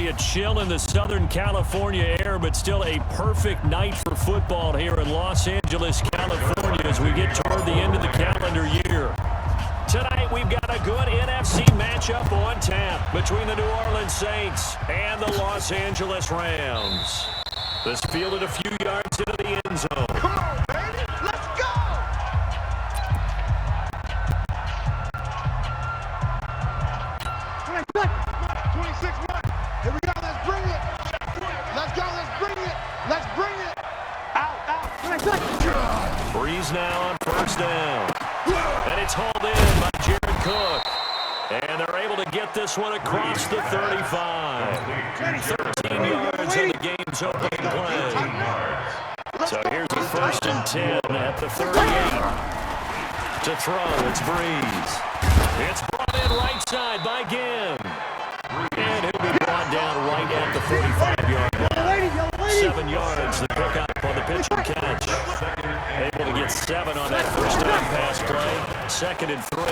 a chill in the Southern California air, but still a perfect night for football here in Los Angeles, California, as we get toward the end of the calendar year. Tonight, we've got a good NFC matchup on tap between the New Orleans Saints and the Los Angeles Rams. This fielded a few yards into the end zone. Come on, baby. Let's go! Come on, 26 1. Here we go. Let's bring it. Let's go. Let's bring it. Let's bring it. Out. Breeze now on first down. And it's hauled in by Jared Cook. And they're able to get this one across the 35. 13 yards in the game's opening play. So here's the 1st and 10 at the 38. To throw, it's Breeze. It's brought in right side by Ginn. And he'll be brought down right at the 45-yard line. 7 yards, the pickup on the pitch and catch. Able to get 7 on that first down pass play. 2nd and 3.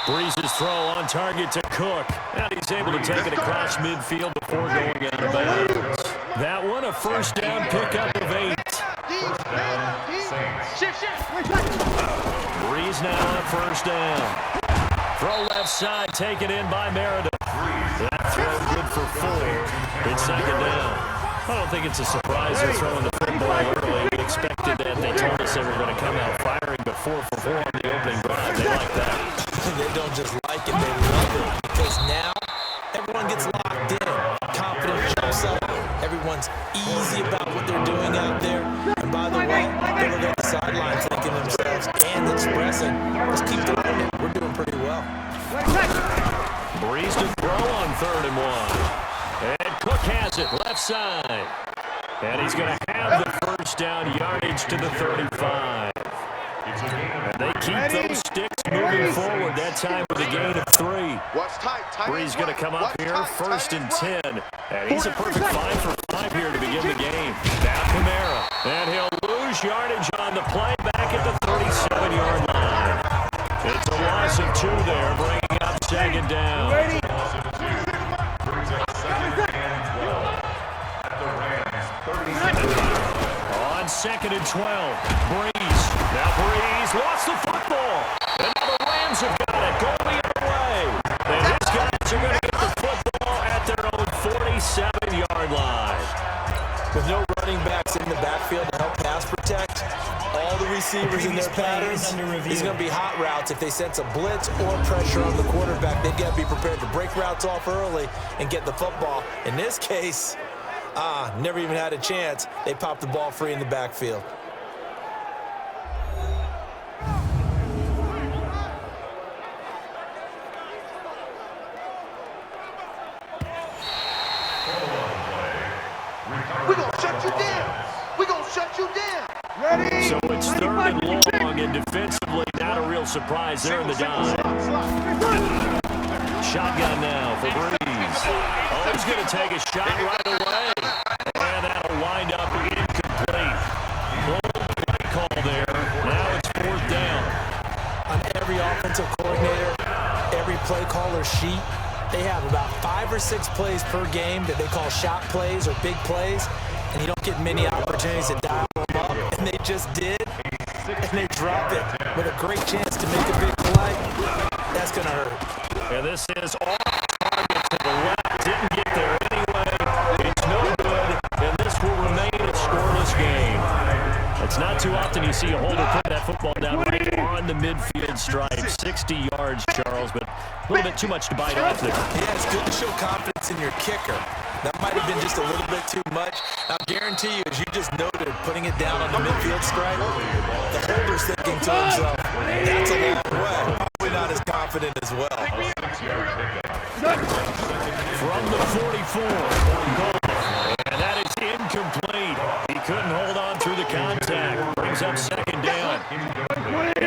Breeze's throw on target to Cook. And he's able to take it across midfield before going out of bounds. That one, a first down pickup of 8. Breeze now on first down. Throw left side, taken in by Meredith. That throw good for 4. It's 2nd down. I don't think it's a surprise they're throwing the football early. We expected that. They told us they were going to come out firing, but 4 for 4 on the opening drive. They like that. They don't just like it, they love it. Because now, everyone gets locked in. Confidence jumps up. Everyone's easy about what they're doing out there. And by the way, they're on the sideline thinking themselves and expressing, let's keep throwing it. We're doing pretty well. Breeze to throw on 3rd and 1. And Cook has it left side. And he's going to have the first down yardage to the 35. And they keep those sticks moving forward, that time with a gain of 3. Breeze going to come up here, 1st and 10. And he's a perfect 5 for 5 here to begin the game. Now Kamara. And he'll lose yardage on the play back at the 37-yard line. It's a loss of 2 there, bringing up 2nd down. On 2nd and 12, Breeze. Now Breeze lost the football. And now the Rams have got it. Going the other way. And these guys are going to get the football at their own 47-yard line. With no running backs in the backfield to help pass protect, all the receivers in their patterns, these are going to be hot routes. If they sense a blitz or pressure on the quarterback, they've got to be prepared to break routes off early and get the football. In this case, never even had a chance. They popped the ball free in the backfield. We're going to shut you down. We're going to shut you down. Ready? So it's 3rd and long, and defensively, not a real surprise there in the dime. Shotgun now for Breeze. Oh, he's going to take a shot right away. And that'll wind up incomplete. Play call there. Now it's 4th down. On every offensive coordinator, every play caller sheet, they have about 5 or 6 plays per game that they call shot plays or big plays, and you don't get many opportunities to dial them up, and they just did, and they dropped it with a great chance to make a big play. That's going to hurt. And this is off target to the left. Didn't get there anyway. It's no good, and this will remain a scoreless game. It's not too often you see a holder put that football down right on the midfield stripe. 60 yards, Charles, but a little bit too much to bite off there. Yeah, it's good to show confidence in your kicker. That might have been just a little bit too much. I'll guarantee you, as you just noted, putting it down on the midfield stripe, the holder's thinking to himself, that's a long way. Probably not as confident as well. From the 44, goal. And that is incomplete. He couldn't hold on through the contact. Brings up 2nd down.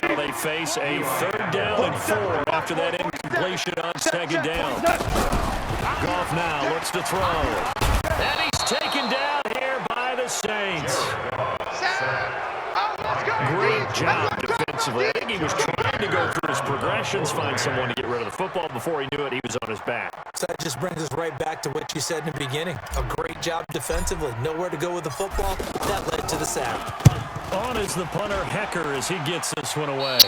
Now they face a 3rd down and 4 after that incompletion on 2nd down. Goff now looks to throw. And he's taken down here by the Saints. Great job defensively. I think he was trying to go through his progressions, find someone to get rid of the football. Before he knew it, he was on his back. So that just brings us right back to what you said in the beginning. A great job defensively. Nowhere to go with the football. That led to the sack. On is the punter, Hecker, as he gets this one away.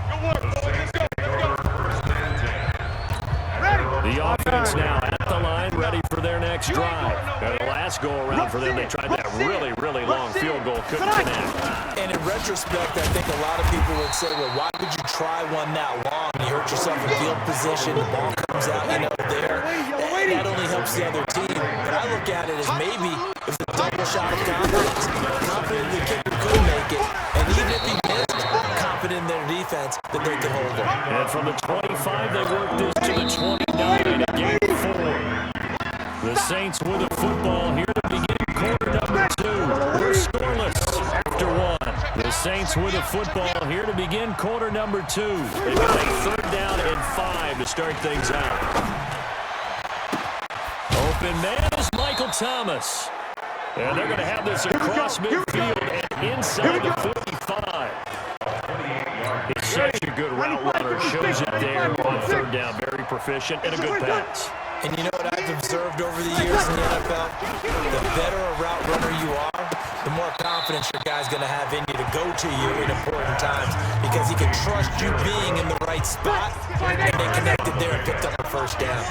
Good work, boys. Let's go. Ready? The offense now at the line, ready for their next drive. And the last go-around for them, they tried that really, really long field goal. Couldn't connect. And in retrospect, I think a lot of people would say, well, why would you try one that long? You hurt yourself in field position, the ball comes out, there. That only helps the other team. But I look at it as maybe it was a double shot of confidence. Confident the kicker could make it. And even if he missed, confident in their defense that they could hold him. And from the 25, they worked this to the 29 at game 4. The Saints with the football here to begin quarter number 2. We're scoreless after 1. The Saints with the football here to begin quarter number 2. They've got a 3rd down and 5 to start things out. Open man is Michael Thomas. And they're going to have this across midfield and inside the 45. He's such a good route runner. Shows it there on 3rd down. Very proficient and a good pass. And you know what I've observed over the years in the NFL? The better a route runner you are, the more confidence your guy's going to have in you to go to you in important times because he can trust you being in the right spot, and they connected there and picked up a 1st down.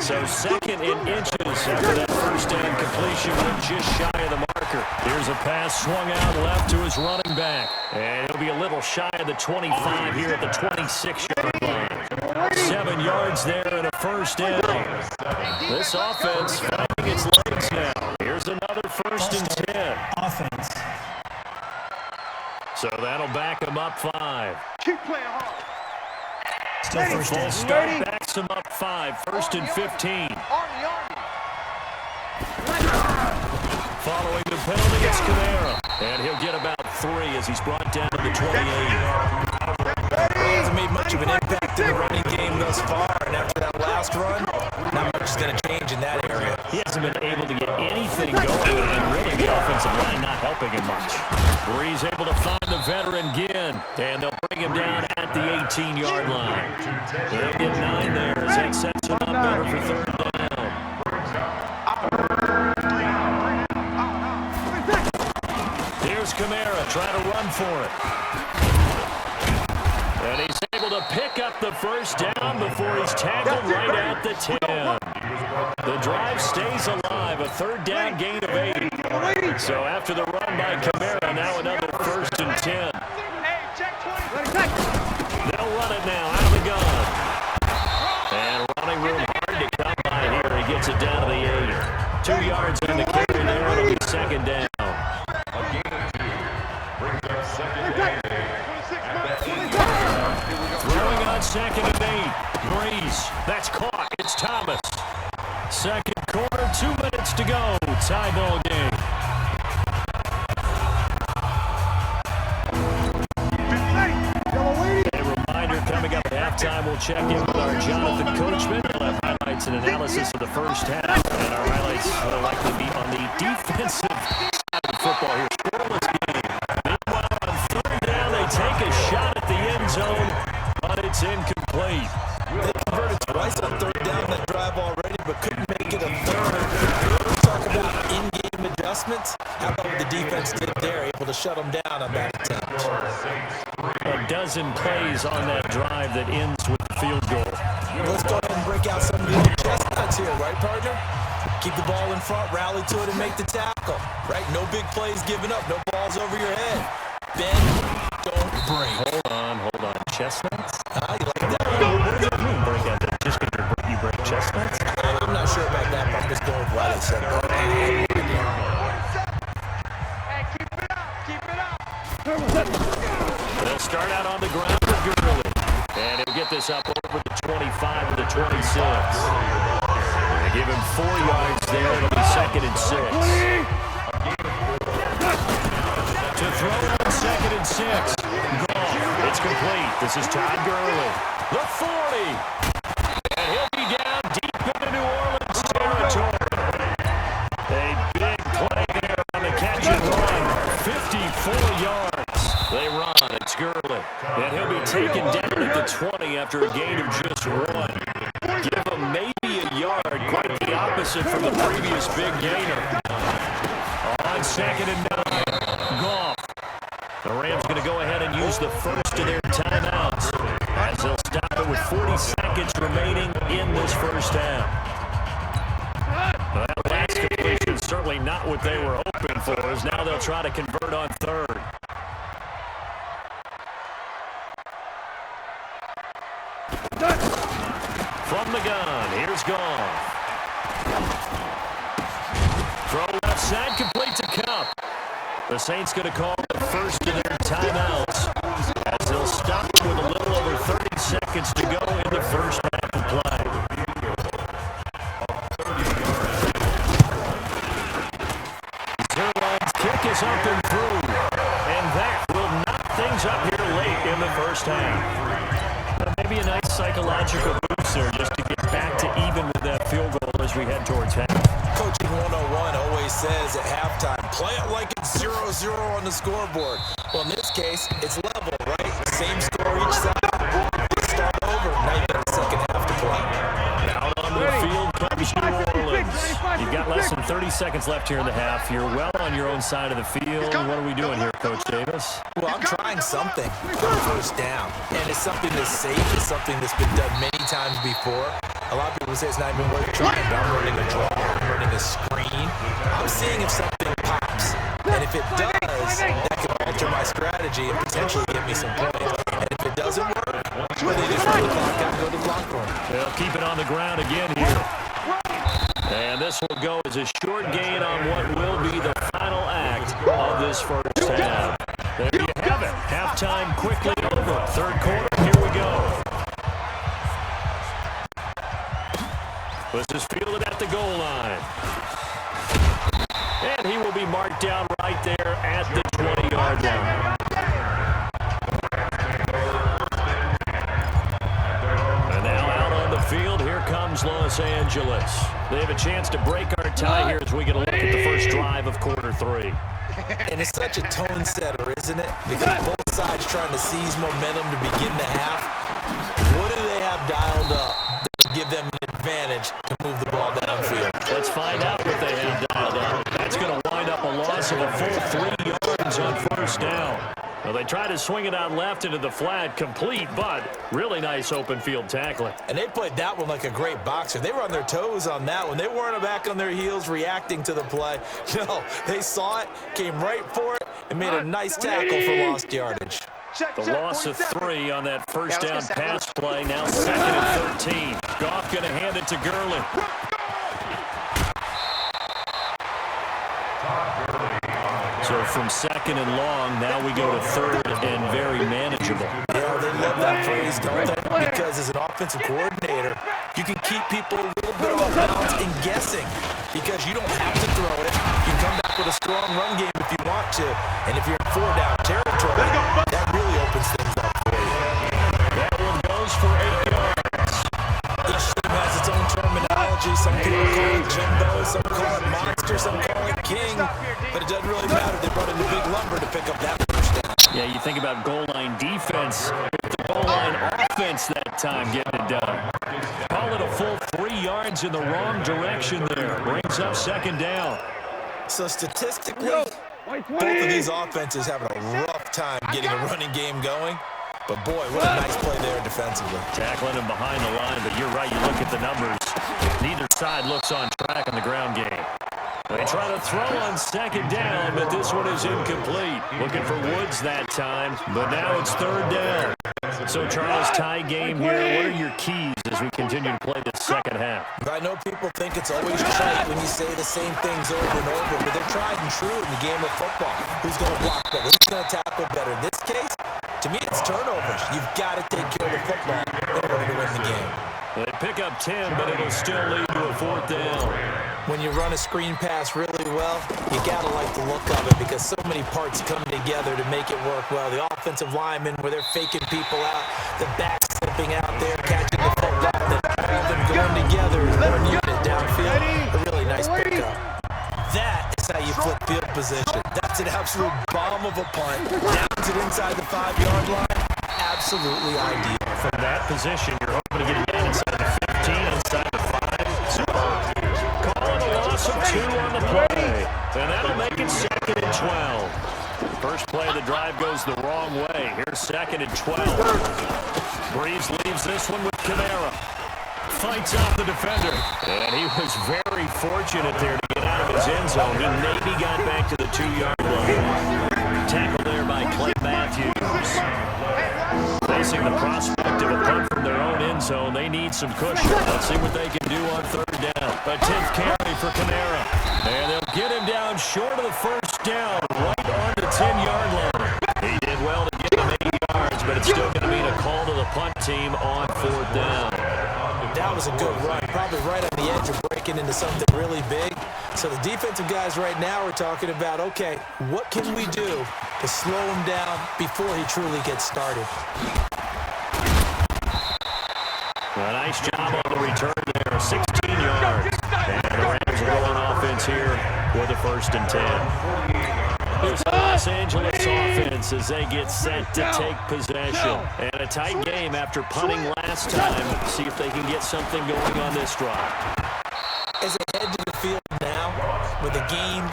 So 2nd and inches after that 1st down completion, we're just shy of the marker. Here's a pass swung out left to his running back. And he'll be a little shy of the 25 here at the 26-yard line. 7 yards there and a 1st down. This offense finding its legs now. Here's another 1st and 10. Offense. So that'll back him up 5. Keep playing hard. Still Full start backs him up 5. 1st and 15. Following the penalty, it's Kamara. And he'll get about 3 as he's brought down to the 28. He hasn't made much of an impact in the running game thus far, and after that last run, not much is going to change in that area. He hasn't been able to get anything going, and really the offensive line not helping him much. Brees able to find the veteran Ginn, and they'll bring him down at the 18-yard line. They'll get 9 there as that sets him up better for 3rd down. Here's Kamara trying to run for it. And he's able to pick up the 1st down before he's tackled right at the 10. The drive stays alive, a 3rd down gain of 8. So after the run by Kamara, now another 1st and 10. They'll run it now out of the gun. And running room hard to come by here. He gets it down to the 8. 2 yards on the carry there. It'll be 2nd down. Throwing on 2nd and 8. Brees. That's caught. It's Thomas. 2nd quarter, 2 minutes to go. Tie ball game. A reminder coming up at halftime. We'll check in with our Jonathan Coachman. He'll have highlights and analysis of the 1st half. And our highlights will likely be on the defensive side of football here. Scoreless game. Meanwhile, on 3rd down, they take a shot at the end zone, but it's incomplete. They converted twice on 3rd down that drive already, but couldn't make it a 3rd. Let's talk about in-game adjustments. How about what the defense did there, able to shut them down on that attempt. A dozen plays on that drive that ends with the field goal. Let's go ahead and break out some of the old chestnuts here, right, partner? Keep the ball in front, rally to it, and make the tackle, right? No big plays given up, no balls over your head. Bend, don't break. Hold on. Chestnuts? You like that? What does it mean, break out? Just because you break chestnuts? I'm not sure about that, but I'm just going with what I said. Hey, keep it up. Keep it up. They'll start out on the ground with Gurley. And he'll get this up over the 25 to the 26. They give him 4 yards there. It'll be 2nd and 6. To throw on 2nd and 6. Goff. It's complete. This is Todd Gurley. The 40. And he'll be down deep into New Orleans territory. A big play there on the catch and run. 54 yards. They run. It's Gurley. after a gain of just 1. Give them maybe a yard, quite the opposite from the previous big gainer. On 2nd and 9, Goff. The Rams going to go ahead and use the first of their timeouts as they'll stop it with 40 seconds remaining in this first half. That last completion certainly not what they were hoping for, as now they'll try to convert on 3rd. From the gun, here's Goff. Throw left side, complete to Cup. The Saints going to call the first of their timeouts as they'll stop with a little over 30 seconds to go in the first half of play. Zerline's kick is up and through, and that will knock things up here late in the first half. Maybe a nice psychological boost there just to get back to even with that field goal as we head towards half. Coaching 101 always says at halftime, play it like it's 0-0 on the scoreboard. Well, in this case, it's level, right? Same score each side. They start over. Now you got the second half to play. Out on the field comes New Orleans. You've got less than 30 seconds left here in the half. You're well on your own side of the field. What are we doing here, Coach Davis? Well, I'm trying something on first down. And it's something that's safe. It's something that's been done many times before. A lot of people say it's not even worth trying, but I'm running a draw, I'm running a screen. I'm seeing if something pops. And if it does, that can alter my strategy and potentially get me some points. And if it doesn't work, well, they just run the clock out and go to the clock room. They'll keep it on the ground again here. And this will go as a short gain on what will be the final act of this first half. There you have it. Halftime quickly over. 3rd quarter, here we go. This is fielded at the goal line. And he will be marked down right there at the 20-yard line. And now out on the field, here comes Los Angeles. They have a chance to break our tie here as we get a look at the first drive of quarter 3. And it's such a tone setter, isn't it? Because both sides trying to seize momentum to begin the half. What do they have dialed up that will give them an advantage to move the ball downfield? Let's find out what they have dialed up. That's going to wind up a loss of a full 3 yards on first down. Well, they try to swing it out left into the flat, complete, but really nice open field tackling. And they played that one like a great boxer. They were on their toes on that one. They weren't back on their heels reacting to the play. No, they saw it, came right for it, and made a nice tackle for lost yardage. The loss of 3 on that first down pass play. Now 2nd and 13. Goff going to hand it to Gurley. So from 2nd and long, now we go to 3rd and very manageable. Yeah, they love that phrase, don't they? Because as an offensive coordinator, you can keep people a little bit off balance and guessing because you don't have to throw it. You can come back with a strong run game if you want to. And if you're in 4-down territory, that really opens things up for you. That one goes for 8 yards. Each team has its own terminology. Some people call it Jimbo, some call it Monster, some call it King. But it doesn't really matter. They brought in the big lumber to pick up that first down. Yeah, you think about goal line defense. With the goal line offense that time getting it done. Call it a full 3 yards in the wrong direction there. Brings up 2nd down. So statistically, both of these offenses having a rough time getting a running game going. But boy, what a nice play there defensively. Tackling him behind the line, but you're right, you look at the numbers. Neither side looks on track in the ground game. They try to throw on 2nd down, but this one is incomplete. Looking for Woods that time, but now it's 3rd down. So, Charles, tie game here. What are your keys as we continue to play this second half? I know people think it's always trite when you say the same things over and over, but they're tried and true in the game of football. Who's going to block better? Who's going to tackle better? In this case, to me, it's turnovers. You've got to take care of the football in order to win the game. They pick up 10, but it'll still lead to a 4th down. When you run a screen pass really well, you gotta like the look of it because so many parts come together to make it work well. The offensive linemen, where they're faking people out, the back slipping out there, catching the football, then all of them going together as one unit downfield. A really nice pickup. That is how you flip field position. That's an absolute bomb of a punt. Downs it inside the 5-yard line. Absolutely ideal. from that position, you're hoping to get it down inside the 15, inside the 5. Calling a loss of 2 on the play. And that'll make it 2nd and 12. First play of the drive goes the wrong way. Here's 2nd and 12. Breeze leaves this one with Kamara. Fights off the defender. And he was very fortunate there to get out of his end zone. He maybe got back to the 2-yard line. Tackled there by Clay Matthews. Facing the prospect of a punt from their own end zone, they need some cushion. Let's see what they can do on 3rd down. A 10th carry for Kamara. And they'll get him down short of the first down, right on the 10-yard line. He did well to get him 80 yards, but it's still going to mean a call to the punt team on 4th down. That was a good run, probably right on the edge of breaking into something really big. So the defensive guys right now are talking about, okay, what can we do to slow him down before he truly gets started? A nice job on the return there, 16 yards. And the Rams will go on offense here with a 1st and 10. Here's the Los Angeles offense as they get set to take possession. And a tight game after punting last time. See if they can get something going on this drive. As they head to the field now, with the game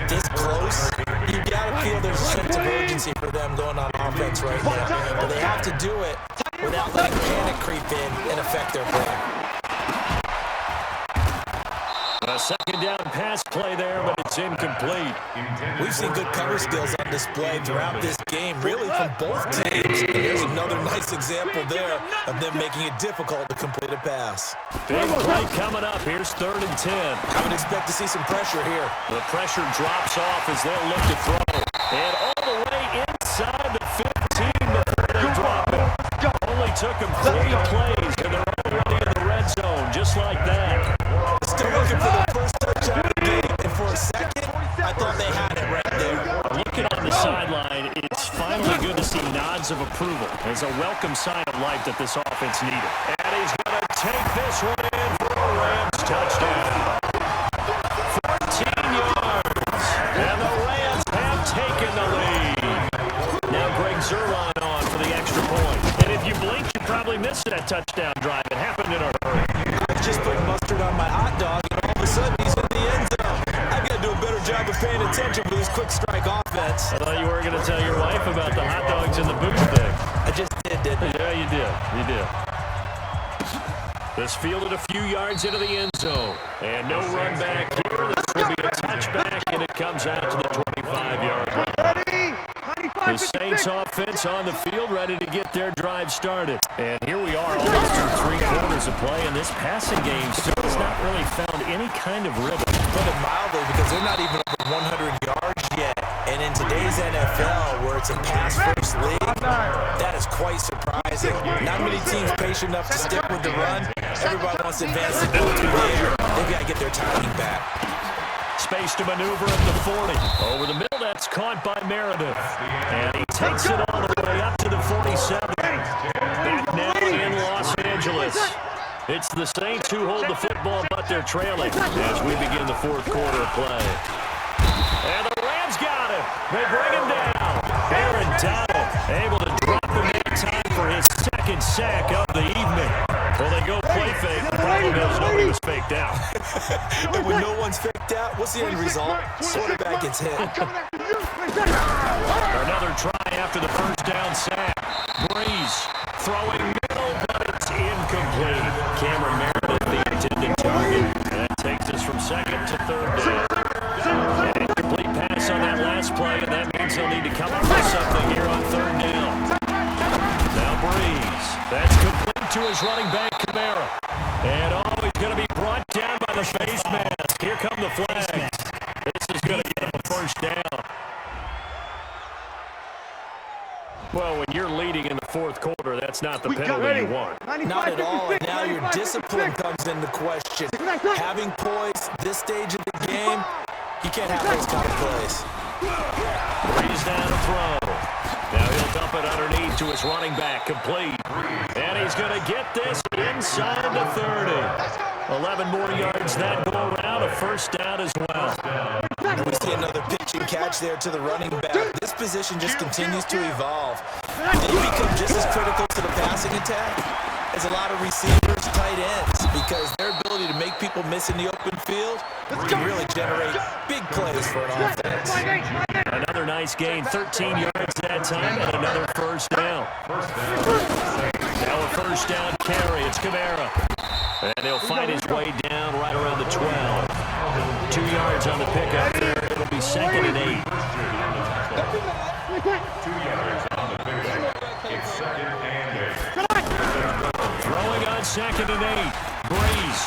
this close, you got to feel there's a sense of urgency for them going on offense right now. But they have to do it without letting panic creep in and affect their play. A 2nd down pass play there, but it's incomplete. We've seen good cover skills on display throughout this game, really from both teams. And there's another nice example there of them making it difficult to complete a pass. Big play coming up. Here's 3rd and 10. I would expect to see some pressure here. The pressure drops off as they'll look to throw. And all the way inside the 15 before they drop it. Only took them 3 plays, and they're already in the red zone, just like that. Still looking for the first touchdown of the game, and for a second, I thought they had it right there. Looking on the sideline, it's finally good to see nods of approval. It's a welcome sign of life that this offense needed. And he's going to take this one in for a Rams touchdown. 14 yards, and the Rams have taken the lead. Now Greg Zuerlein on for the extra point. And if you blink, you probably missed that touchdown drive. It happened in a hurry. Just put mustard on my hot dog, and all of a sudden he's in the end zone. I've got to do a better job of paying attention with this quick strike offense. I thought you were going to tell your wife about the hot dogs in the booth thing. I just did, didn't I? Yeah, you did. You did. This fielded a few yards into the end zone. And no run back here. This will be a touchback, and it comes out to the 25-yard line. The Saints offense on the field ready to get their drive started. And here we are almost through 3 quarters of play, and this passing game still has not really found any kind of rhythm. Put it mildly, because they're not even over 100 yards yet. And in today's NFL, where it's a pass-first league, that is quite surprising. Not many teams patient enough to stick with the run. Everybody wants to advance the ball through the air. They've got to get their timing back. Space to maneuver at the 40. Over the middle, that's caught by Meredith. And he takes it all the way up to the 47. Back now in Los Angeles. It's the Saints who hold the football, but they're trailing as we begin the 4th quarter of play. And the Rams got him. They bring him down. Aaron Donald able to drop him in time for his 2nd sack of the evening. Well, they go play fake. The problem is nobody was faked out. And when no one's faked out, what's the end result? Quarterback gets hit. Another try after the first down sack. Breeze throwing middle, but it's incomplete. Cameron Meredith, the intended target. And that takes us from 2nd to 3rd down. An incomplete pass on that last play, and that means they'll need to come up with something here on 3rd down. Now Breeze. That's complete to his running back, Kamara. And he's going to be brought down by the face mask. Here come the flags. This is going to get him a 1st down. Well, when you're leading in the 4th quarter, that's not the penalty you want. Not at all, and now your discipline comes into question. Having poise this stage of the game, you can't have those kind of plays. Breeze down to throw. Now he'll dump it underneath to his running back, complete. And he's going to get this inside the 30. 11 more yards that go around, a 1st down as well. We see another pitch and catch there to the running back. This position just continues to evolve. They become just as critical to the passing attack as a lot of receivers, tight ends, because their ability to make people miss in the open field can really generate big plays for an offense. Another nice gain, 13 yards that time, and another first down. Now a first down carry. It's Kamara. And he'll find his way down right around the 12. 2 yards on the pickup there. It'll be 2nd and 8. 2 yards on the pickup. It's 2nd and 8. Throwing on 2nd and 8. Breeze.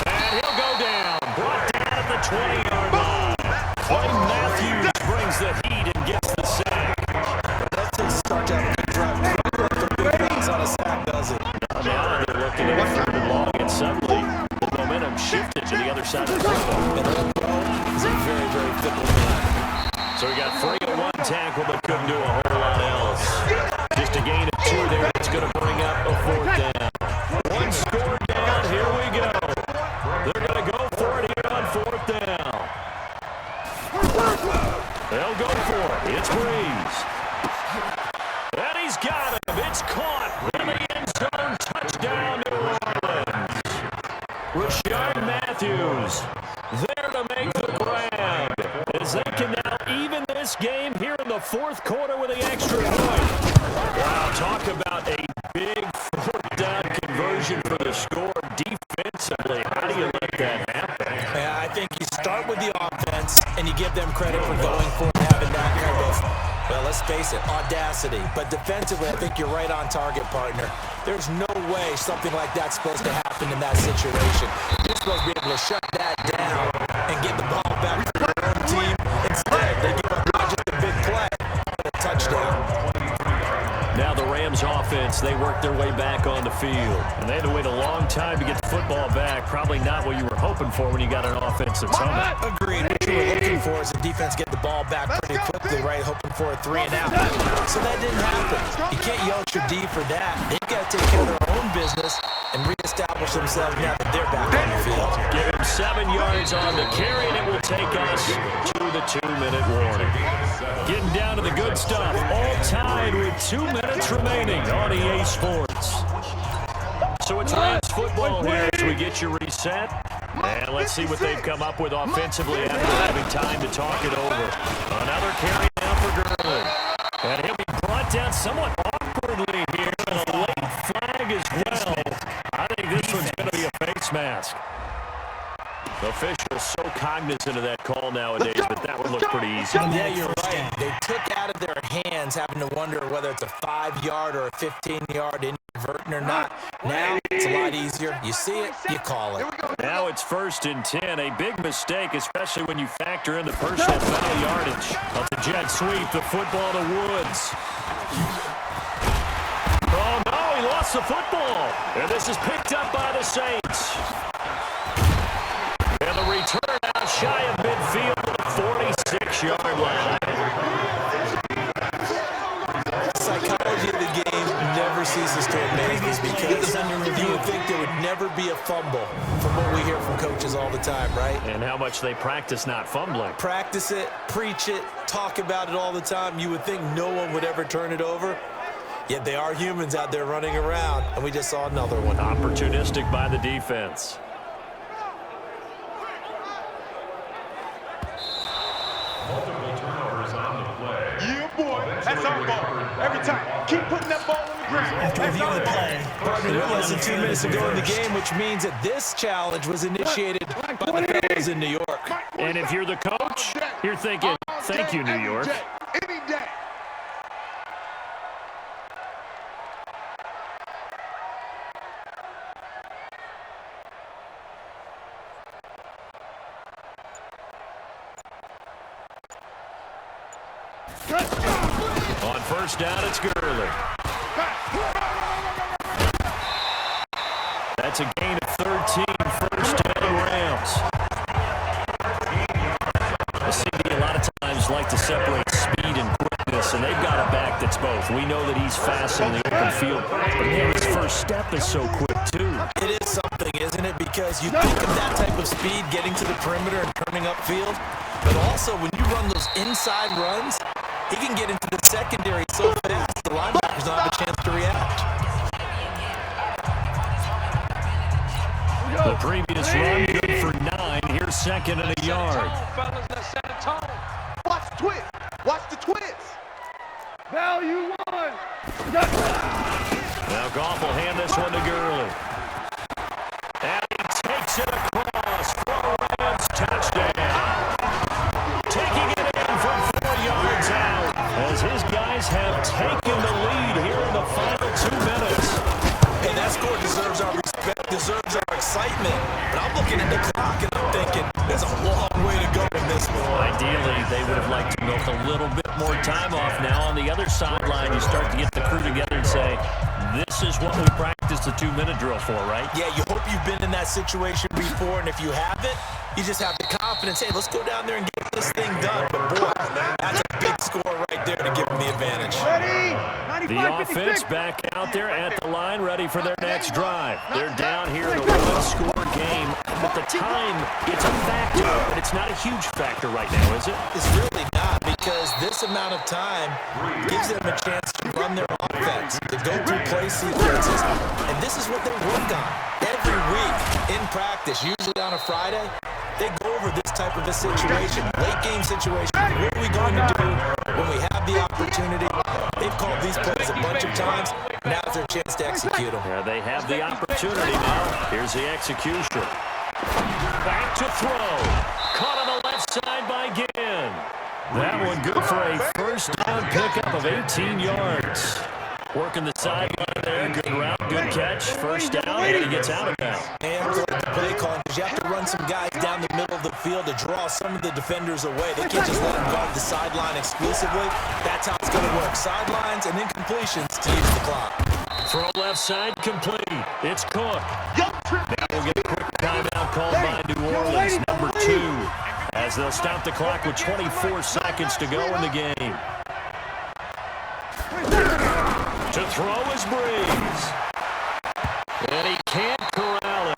And he'll go down. Brought down at the 20-yard line. Clay Matthews brings the heat and gets the sack. That takes a start down the drive. The big runs on a sack, does it? Now they're looking at it third and long, and suddenly the momentum shifted to the other side of the football. And he's a very, very fickle man. So we got 3 on 1 tackle, but couldn't do a whole lot else. Just a gain of 2 there. It's going to bring up a 4th down. 1 score down. Here we go. They're going to go for it here on 4th down. They'll go for it. It's Breeze. And he's got him. It's caught in the end zone. Touchdown, New Orleans. Rashard Matthews there to make the grab as they can now even this game here in the 4th quarter with the extra point. Wow, talk about a big 4th down conversion for the score defensively. How do you let that happen? Yeah, I think you start with the offense and you give them credit for going for it, having that kind of, well, let's face it, audacity. But defensively, I think you're right on target, partner. There's no way something like that's supposed to happen in that situation. You're supposed to be able to shut that down and get the ball back to your own team. Instead, they give up not just a big play, but a touchdown. Now the Rams offense, they work their way back on the field. And they had to wait a long time to get the football back. Probably not what you were hoping for when you got an offense that's humming. Agreed. What you were looking for is the defense get the ball back pretty quickly, right? Hoping for a 3 and out. So that didn't happen. You can't yell at your D for that. They've got to take care of their own business and reestablish themselves now that they're back on the field. Give him 7 yards on the carry, and it will take us to the 2-minute warning. Getting down to the good stuff. All tied with 2 minutes remaining on EA Sports. So it's Rams football here as we get you reset. And let's see what they've come up with offensively after having time to talk it over. Another carry now for Gurley. And he'll be brought down somewhat awkwardly here. And a late flag as well. I think this one's going to be a face mask. The officials so cognizant of that call nowadays, but that one looked pretty easy. Yeah, you're right. They took out of their hands having to wonder whether it's a 5-yard or a 15-yard inadvertent or not. Now it's a lot easier. You see it, you call it. Now it's 1st and 10. A big mistake, especially when you factor in the personal foul yardage of the jet sweep. The football to Woods. Oh, no, he lost the football. And this is picked up by the Saints. And the return out shy of midfield to the 46-yard line. Psychology of the game never ceases to amaze me because you would think there would never be a fumble from what we hear from coaches all the time, right? And how much they practice not fumbling. Practice it, preach it, talk about it all the time. You would think no one would ever turn it over. Yet they are humans out there running around, and we just saw another one. Opportunistic by the defense. Multiple turnovers on the play. Yeah, boy. That's our ball. Every time. Keep putting that ball on the ground. After reviewing the play, Less than 2 minutes to go in the game, which means that this challenge was initiated by the fellas in New York. And if you're the coach, you're thinking, thank you, New York. Any day. On 1st down, it's Gurley. That's a gain of 13, 1st down Rams. The CD a lot of times like to separate speed and quickness, and they've got a back that's both. We know that he's fast in the open field, but man, his first step is so quick, too. It is something, isn't it? Because you think of that type of speed getting to the perimeter and turning upfield, but also when you run those inside runs, he can get into the secondary so fast. the linebackers don't have a chance to react. The previous run good for 9. Here's second and a yard. Watch the twist. Watch the twist. Value one. Now Goff will hand this one to Gurley. And he takes it across for a Rams touchdown. Taking it in from 4 yards out as his guys have taken the lead here in the final 2 minutes. Hey, that score deserves our respect, deserves our excitement. But I'm looking at the clock and I'm thinking there's a long way to go in this one. Ideally, they would have liked to milk a little bit more time off now. On the other sideline, you start to get the crew together and say, this is what we practiced the 2-minute drill for, right? Yeah, you hope you've been in that situation before, and if you haven't, you just have the confidence, hey, let's go down there and get this thing done. But boy, that's a big score right there to give them the advantage. Ready? The offense back out there at the line, ready for their next drive. They're down here in a one-score game. But the time, it's a factor, but it's not a huge factor right now, is it? It's really not, because this amount of time gives them a chance to run their offense, to go through play sequences, and this is what they work on every week in practice, usually on a Friday. They go over this type of a situation, late-game situation. What are we going to do when we have the opportunity? They've called these plays a bunch of times. Now's their chance to execute them. Yeah, they have the opportunity now. Here's the execution. Back to throw. Caught on the left side by Ginn. That one good for a first down pickup of 18 yards. Working the sideline there. Good route, good catch. First down, and he gets out of bounds. And I'm glad the play calling, because you have to run some guys down the middle of the field to draw some of the defenders away. They can't just let them guard the sideline exclusively. That's how it's going to work. Sidelines and incompletions to use the clock. Throw left side complete. It's Cook. Now we'll get a quick timeout called by New Orleans, number 2, as they'll stop the clock with 24 seconds to go in the game. To throw is Breeze. And he can't corral it.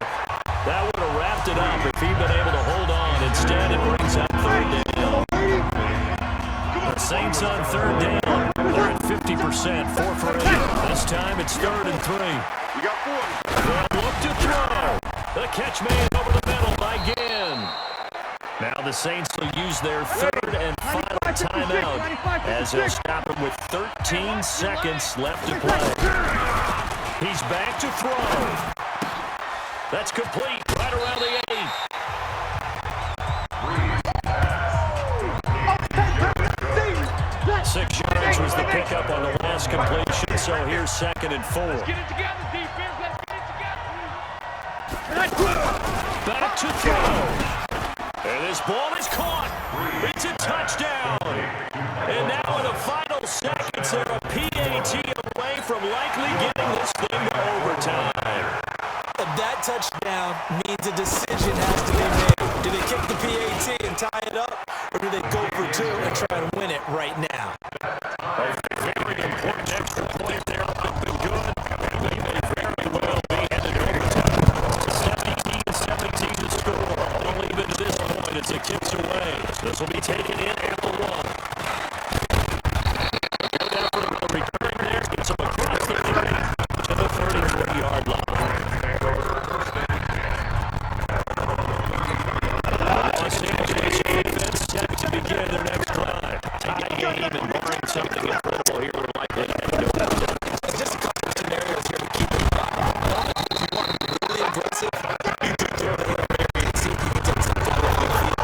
That would have wrapped it up if he'd been able to hold on. Instead, it brings up 3rd down. The Saints on 3rd down. They're at 50%, 4 for 8. This time it's 3rd and 3. You got 4. They'll look to throw. The catch made over the middle by Ginn. Now the Saints will use their 3rd and final timeout as they'll stop him with 13 seconds left to play. He's back to throw. That's complete right around the 8. 6 yards was the pickup on the last completion, so here's 2nd and 4. Get it together, defense. Let's get it together. Back to throw. And this ball is caught. It's a touchdown. And now in the final seconds, they're a PAT away from likely getting this thing to overtime. That touchdown means a decision has to be made. Do they kick the PAT and tie it up, or do they go for 2 and try and win it right now? A very important extra point there. It's been good. And they may very well be headed to overtime. 17-17 to score. Don't leave it to this point. It's a kicks away. This will be taken in at the 1. Good effort returning there. Gets him across the 30 to the 33-yard line. Los Angeles defense set to begin their next drive. Tie game and barring something incredible here, we're likely to head to overtime. Just a couple of scenarios here to keep in mind. If you want to be really aggressive, you do throw the Hail Mary and see if you can take something out of the field.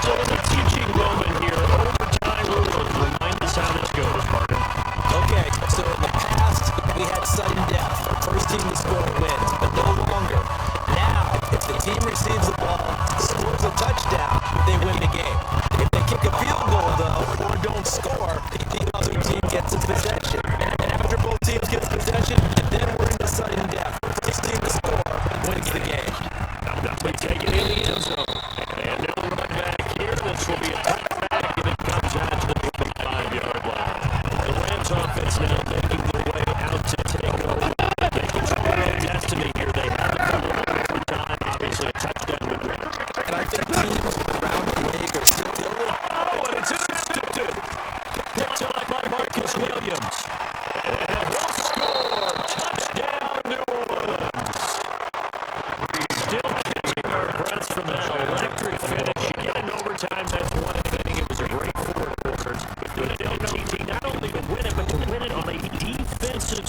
So in the teaching moment here, overtime rules. Remind us how this goes, Martin. Okay, so in the past, we had sudden death. First team to score wins, but no longer. Now, if the team receives the ball, scores a touchdown, they win the game. If they kick a field goal, though, or don't score, from that electric finish. You get in overtime, that's one thing. It was a great 4 quarters. With an LTT not only to win it, but to win it on a defensive